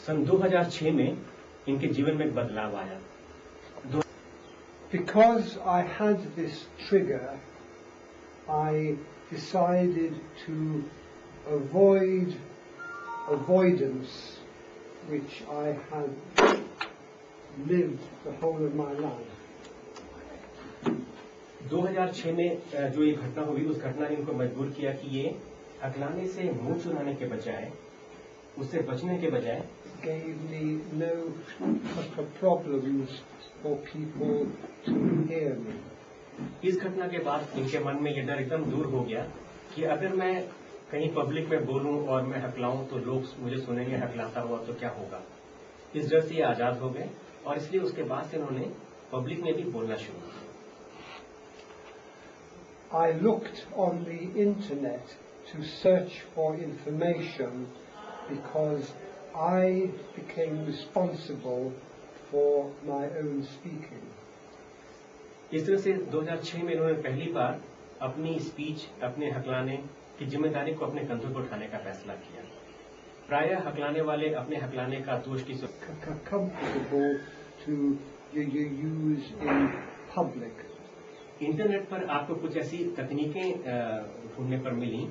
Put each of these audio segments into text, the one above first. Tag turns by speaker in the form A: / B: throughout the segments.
A: सन 2006 में इनके जीवन में एक बदलाव आया।
B: Because I had this trigger, I decided to avoid avoidance which I had lived the whole of my life.
A: 2006 में जो ये घटना हुई, उस घटना ने इनको मजबूर किया कि ये हकलाने से मुंह चुराने के बजाय, उससे बचने के बजाय,
B: gave me no problems for people to hear me.
A: इस घटना के बाद इनके मन में ये डर एकदम दूर हो गया कि अगर मैं कहीं पब्लिक में बोलूं और मैं हकलाऊं तो लोग मुझे सुनेंगे, हकलाता हुआ तो क्या होगा। इस डर से ये आजाद हो गए और इसलिए उसके बाद से उन्होंने पब्लिक में भी बोलना शुरू किया।
B: I looked on the internet to search for information because I became responsible for my own speaking.
A: इस तरह से 2006 में इन्होंने पहली बार अपनी स्पीच, अपने हकलाने की जिम्मेदारी को अपने कंधों पर उठाने का फैसला किया। प्रायः हकलाने वाले अपने हकलाने का दोष की
B: comfortable to use in public.
A: Internet पर आपको कुछ ऐसी तकनीकें ढूंढने पर मिली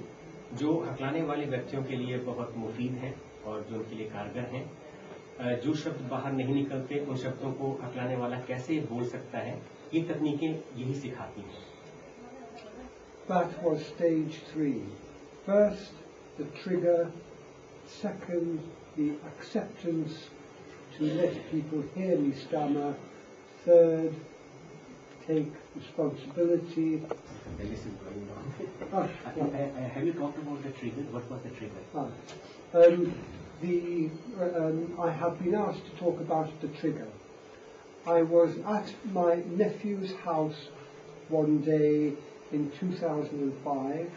A: जो हकलाने वाले व्यक्तियों के लिए बहुत मुफीद हैं और जो उनके लिए कारगर हैं। जो शब्द बाहर नहीं निकलते, उन शब्दों को हकलाने वाला कैसे बोल सकता है, ये तकनीकें यही सिखाती हैं।
B: That was stage 3. First, the trigger. Second, the acceptance to let people hear me stammer. Third, take responsibility.
A: This is going on. Have you talked about the trigger? What was the trigger?
B: I have been asked to talk about the trigger. I was at my nephew's house one day in 2005.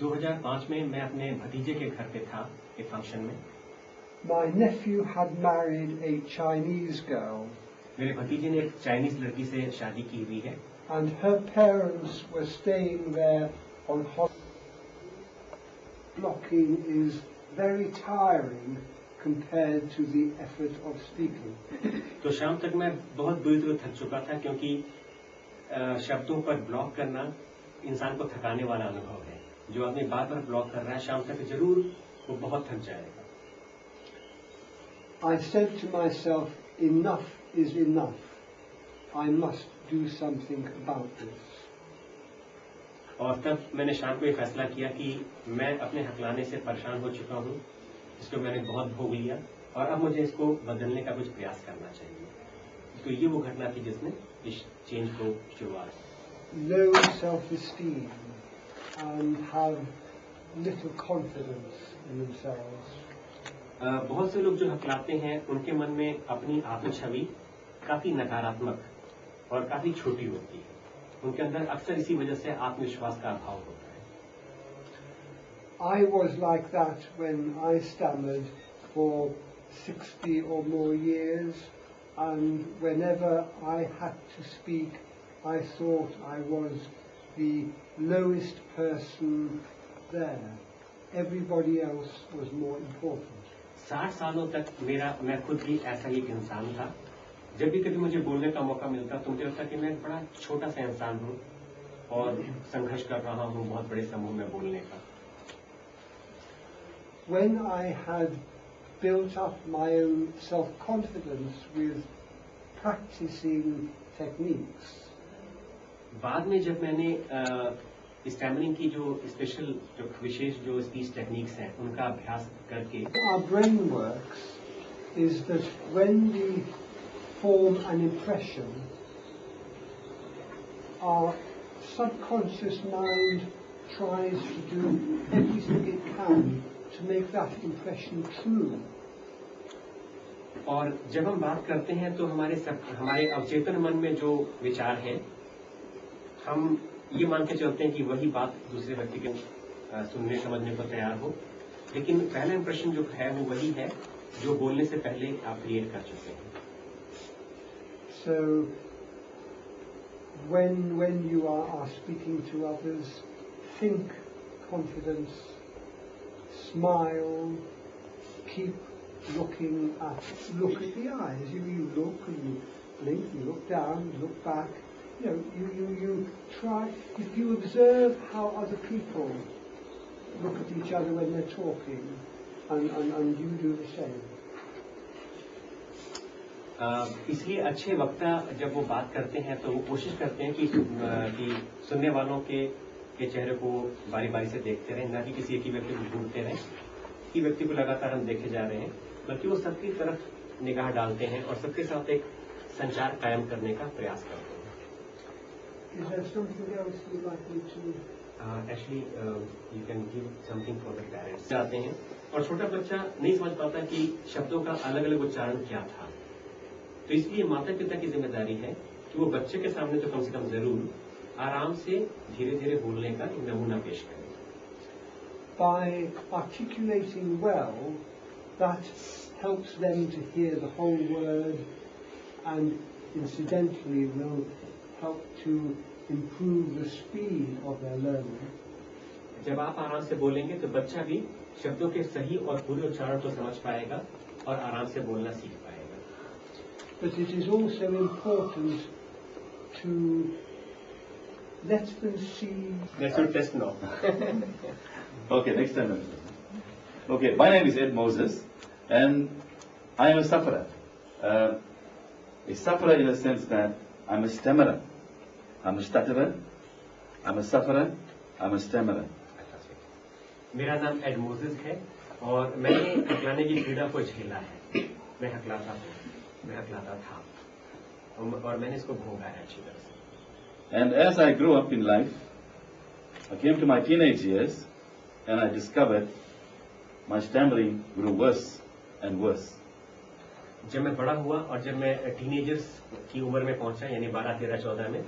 A: 2005 में मैं अपने भतीजे के घर पे था एक function में।
B: My nephew had married a Chinese girl.
A: मेरे भतीजे ने एक चाइनीज लड़की से शादी की हुई है।
B: And her parents were staying there on holiday. Blocking is very tiring compared to the effort of speaking.
A: तो शाम तक मैं बहुत बुरी तरह थक चुका था क्योंकि शब्दों पर ब्लॉक करना इंसान को थकाने वाला अनुभव है। जो आदमी बार बार ब्लॉक कर रहा है, शाम तक जरूर वो बहुत थक जाएगा।
B: I said to myself, enough is enough. I must do something about this.
A: और तब मैंने शाम को ये फैसला किया कि मैं अपने हकलाने से परेशान हो चुका हूँ, इसको मैंने बहुत भोग लिया और अब मुझे इसको बदलने का कुछ प्रयास करना चाहिए। तो ये वो घटना थी जिसने इस चेंज को शुरुआत की।
B: Low self-esteem and have little confidence in themselves.
A: बहुत से लोग जो हकलाते हैं उनके मन में अपनी आत्म छवि काफी नकारात्मक और काफी छोटी होती है। उनके अंदर अक्सर इसी वजह से आत्मविश्वास का अभाव होता है।
B: I was like that when I stammered for 60 or more years, and whenever I had to speak, I thought I was the lowest person there. Everybody else was more important.
A: 60 सालों तक मैं खुद भी ऐसा ही एक इंसान था। जब भी कभी मुझे बोलने का मौका मिलता तो मुझे लगता कि मैं एक बड़ा छोटा सा इंसान हूँ और संघर्ष कर रहा हूँ बहुत बड़े समूह में बोलने का।
B: When I had built up my own self-confidence with practicing techniques,
A: बाद में जब मैंने स्टैमरिंग की जो विशेष जो स्पीच टेक्निक्स हैं उनका अभ्यास करके,
B: our brain works is that when we form an impression, our subconscious mind tries to do everything it can to make that impression true.
A: और जब हम बात करते हैं तो हमारे अवचेतन मन में जो विचार है, हम ये मान के चलते हैं कि वही बात दूसरे व्यक्ति के सुनने समझने को तैयार हो, लेकिन पहला इंप्रेशन जो है वो वही है जो बोलने से पहले आप क्रिएट कर चुके हैं।
B: So when you are speaking to others, think confidence, smile, keep look at the eyes. You look and you blink, you look down, you look back. You try, if you observe how other people look at each other when they're talking, and you do the same.
A: इसलिए अच्छे वक्ता जब वो बात करते हैं तो वो कोशिश करते हैं कि सुनने वालों के चेहरे को बारी बारी से देखते रहें, ना कि किसी एक ही व्यक्ति को ढूंढते रहें कि व्यक्ति को लगातार हम देखे जा रहे हैं, बल्कि वो सबकी तरफ निगाह डालते हैं और सबके साथ एक संचार कायम करने का प्रयास करते हैं। Actually, you can give something for the parents. जाते हैं और छोटा बच्चा नहीं समझ पाता कि शब्दों का अलग अलग उच्चारण क्या था, तो इसलिए माता पिता की जिम्मेदारी है कि वो बच्चे के सामने तो कम से कम जरूर आराम से धीरे धीरे बोलने का नमूना पेश करें।
B: By articulating well, that helps them to hear the whole word, and incidentally will help to improve the speed of their learning.
A: जब आप आराम से बोलेंगे तो बच्चा भी शब्दों के सही और पूरे उच्चारण को समझ पाएगा और आराम से बोलना सीख पाएगा।
B: But it is also important to let them see.
A: That's your test now.
C: Okay, next time. Okay, my name is Ed Moses, and I am a sufferer. A sufferer in the sense that I'm a stammerer. I'm a stutterer. I'm a sufferer. I'm a stammerer.
A: मेरा नाम add Moses है और मैंने हकलाने की पीड़ा को झेला है। मैं हकलाता था और मैंने इसको भोगा है अच्छी तरह से।
C: And as I grew up in life, I came to my teenage years, and I discovered my stammering grew worse and worse.
A: जब मैं बड़ा हुआ और जब मैं टीनेजर्स की उम्र में पहुंचा, यानी 12, 13, 14 में,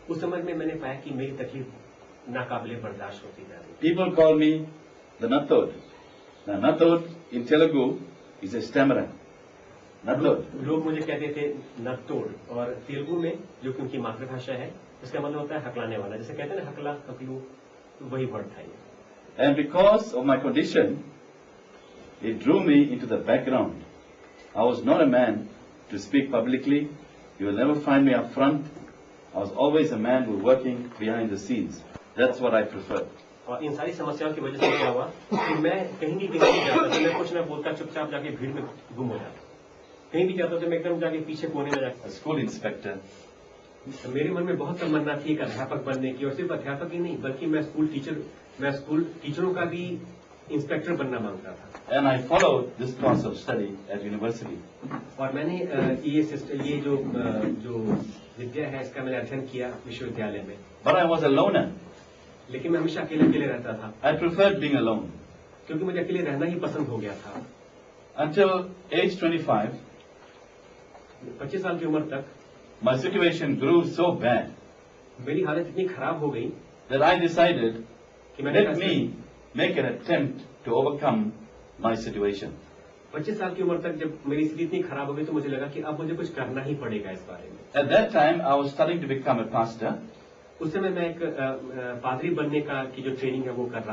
A: उस उम्र में मैंने पाया कि मेरी तकलीफ नाकाबिले बर्दाश्त होती जा रही।
C: People call me the Nathod. Now, Nathod in Telugu is a stammerer. Nathod.
A: लोग मुझे कहते थे नत्तोड़, और तेलुगु में जो कि उनकी मातृभाषा है उसका मतलब होता है हकलाने वाला, जैसे कहते हैं ना हकला हकलू, तो वही वर्ड था ये।
C: And because of my condition, it drew me into the background. I was not a man to speak publicly. You will never find me up front. I was always a man who was working behind the scenes. That's what I preferred.
A: और इन सारी समस्याओं की वजह से क्या हुआ कि मैं कहीं नहीं जाता था, मैं कुछ ना बोलता, चुपचाप जाके भीड़ में गुम हो जाता। कहीं भी जाता तो मैं एकदम जाके पीछे कोने में जाता।
C: A school inspector.
A: मेरे मन में बहुत तमन्ना थी एक अध्यापक बनने की, और सिर्फ अध्यापक ही नहीं बल्कि मैं स्कूल टीचरों का भी इंस्पेक्टर बनना मांगता था।
C: And I followed this course of study at university.
A: और मैंने ये जो विद्या है इसका मैंने अध्ययन किया विश्वविद्यालय में।
C: But I was a loner.
A: लेकिन मैं हमेशा अकेले रहता था।
C: I preferred being alone.
A: क्योंकि मुझे अकेले रहना ही पसंद हो गया था।
C: Until age 25,
A: 25 साल की उम्र तक
C: my situation grew so bad
A: मेरी हालत इतनी खराब हो गई
C: that I decided
A: कि मैंने
C: let me make an attempt to overcome my situation.
A: 25 साल की उम्र तक जब मेरी स्थिति इतनी खराब हो गई तो मुझे लगा कि अब मुझे कुछ करना ही पड़ेगा इस बारे में।
C: At that time, I was studying to become a pastor.
A: उस समय मैं एक पादरी बनने की जो ट्रेनिंग है वो कर रहा